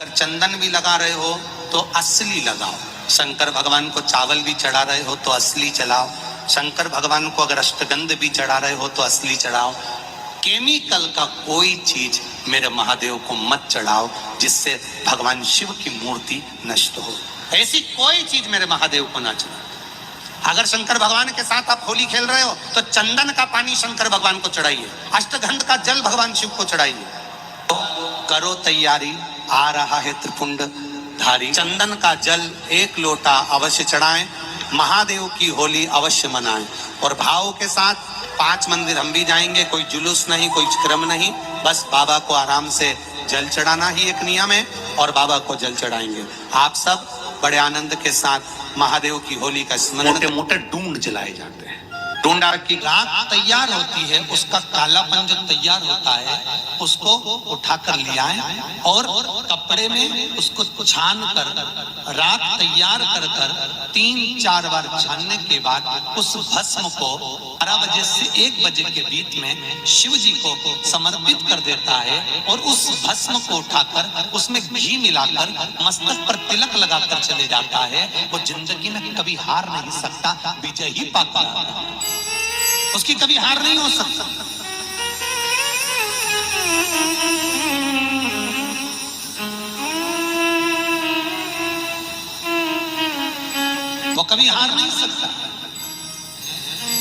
अगर चंदन भी लगा रहे हो तो असली लगाओ। शंकर भगवान को चावल भी चढ़ा रहे हो तो असली चढ़ाओ। शंकर भगवान को अगर अष्टगंध भी चढ़ा रहे हो तो असली चढ़ाओ। केमिकल का कोई चीज मेरे महादेव को मत चढ़ाओ जिससे भगवान शिव की मूर्ति नष्ट हो। ऐसी कोई चीज मेरे महादेव को ना चढ़ाओ। अगर शंकर भगवान के साथ आप होली खेल रहे हो तो चंदन का पानी शंकर भगवान को चढ़ाइए, अष्टगंध का जल भगवान शिव को चढ़ाइए। तो करो तैयारी, आ रहा है त्रिपुंड धारी। चंदन का जल 1 लोटा अवश्य चढ़ाएं, महादेव की होली अवश्य मनाएं। और भाव के साथ 5 मंदिर हम भी जाएंगे, कोई जुलूस नहीं, कोई क्रम नहीं, बस बाबा को आराम से जल चढ़ाना ही एक नियम है और बाबा को जल चढ़ाएंगे। आप सब बड़े आनंद के साथ महादेव की होली का स्मरण। मोटे मोटे डूंड जलाए जाते हैं। डूंडा की राख तैयार होती है, उसका कालापन जो तैयार होता है उसको उठाकर ले आए और कपड़े में उसको छान कर राख तैयार कर 3-4 बार छानने के बाद उस भस्म को 12 बजे से 1 बजे के बीच में शिव जी को समर्पित कर देता है और उस भस्म को उठाकर उसमें घी मिलाकर मस्तक पर तिलक लगाकर चले जाता है। वो जिंदगी में कभी हार नहीं सकता, विजय ही पाता, उसकी कभी हार नहीं हो सकता। वो कभी हार नहीं सकता।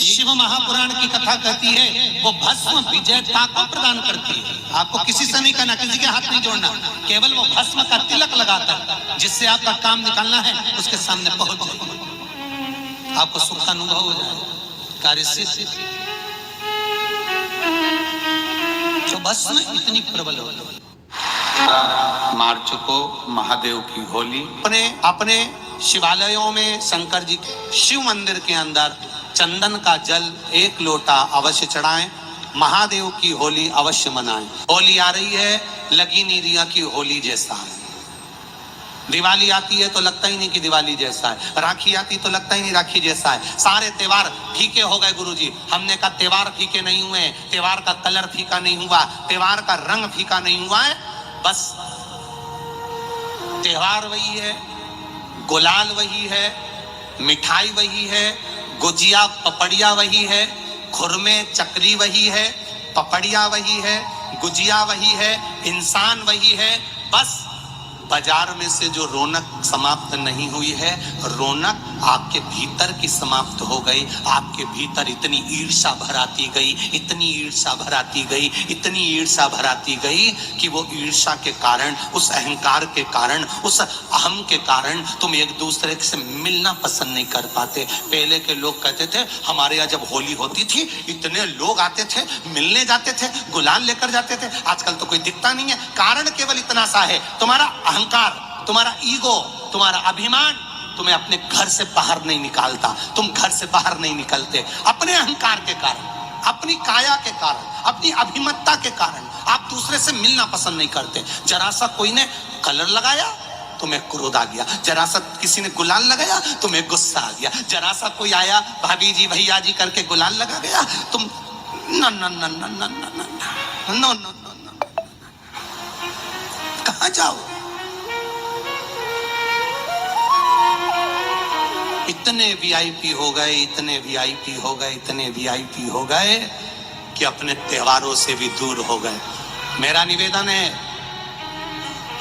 शिव महापुराण की कथा कहती है वो भस्म विजयता को प्रदान करती है। आपको किसी से नहीं करना, किसी के हाथ नहीं जोड़ना, केवल वो भस्म का तिलक लगाकर जिससे आपका काम निकालना है उसके सामने पहुंच जाए, आपको सुख का अनुभव हो जाए, कार्य सिद्ध। तो भस्म इतनी प्रबल होती है। मार्च को महादेव की होली अपने शिवालयों में शंकर जी शिव मंदिर के अंदर चंदन का जल 1 लोटा अवश्य चढ़ाएं, महादेव की होली अवश्य मनाएं। होली आ रही है, लगी नहीं दिया कि होली जैसा है। दिवाली आती है तो लगता ही नहीं कि दिवाली जैसा है, राखी आती तो लगता ही नहीं राखी जैसा है। सारे त्योहार फीके हो गए गुरुजी। हमने कहा त्योहार फीके नहीं हुए, त्योहार का कलर फीका नहीं हुआ, त्योहार का रंग फीका नहीं हुआ है, बस त्योहार वही है, गुलाल वही है, मिठाई वही है, गुजिया पपड़िया वही है, खुरमे चकली वही है, पपड़िया वही है, गुजिया वही है, इंसान वही है। बस बाजार में से जो रौनक समाप्त नहीं हुई है, रौनक आपके भीतर की समाप्त हो गई। आपके भीतर इतनी ईर्ष्या भराती गई, इतनी ईर्ष्या भराती गई, इतनी ईर्ष्या भराती गई कि वो ईर्ष्या के कारण, उस अहंकार के कारण, उस अहम के कारण तुम एक दूसरे से मिलना पसंद नहीं कर पाते। पहले के लोग कहते थे हमारे यहाँ जब होली होती थी इतने लोग आते थे, मिलने जाते थे, गुलाल लेकर जाते थे। आजकल तो कोई दिखता नहीं है। कारण केवल इतना सा है, तुम्हारा अहंकार, तुम्हारा ईगो, तुम्हारा अभिमान तुम्हें अपने घर से बाहर नहीं निकालता। तुम घर से बाहर नहीं निकलते अपने अहंकार के कारण, अपनी काया के कारण, अपनी अभिमतता के कारण। आप दूसरे से मिलना पसंद नहीं करते। जरा सा कोई ने कलर लगाया तुम्हें क्रोध आ गया, जरा सा किसी ने गुलाल लगाया तुम्हें गुस्सा आ गया, जरा सा कोई आया भाभी जी भैया जी करके गुलाल लगा गया, तुम न न न न न न न न कहाँ जाओ। इतने वीआईपी हो गए, इतने वीआईपी हो गए, इतने वीआईपी हो गए कि अपने त्योहारों से भी दूर हो गए। मेरा निवेदन है,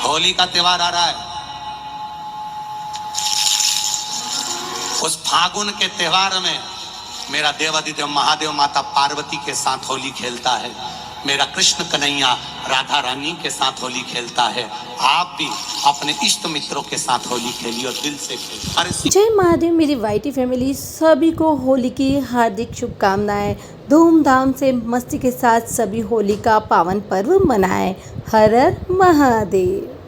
होली का त्योहार आ रहा है, उस फागुन के त्योहार में मेरा देवाधिदेव महादेव माता पार्वती के साथ होली खेलता है, मेरा कृष्ण कन्हैया राधा रानी के साथ होली खेलता है। आप भी अपने इष्ट मित्रों के साथ होली खेलिए और दिल से खेलिए। जय महादेव। मेरी वाईटी फैमिली सभी को होली की हार्दिक शुभकामनाएं। धूमधाम से मस्ती के साथ सभी होली का पावन पर्व मनाएं। हर हर महादेव।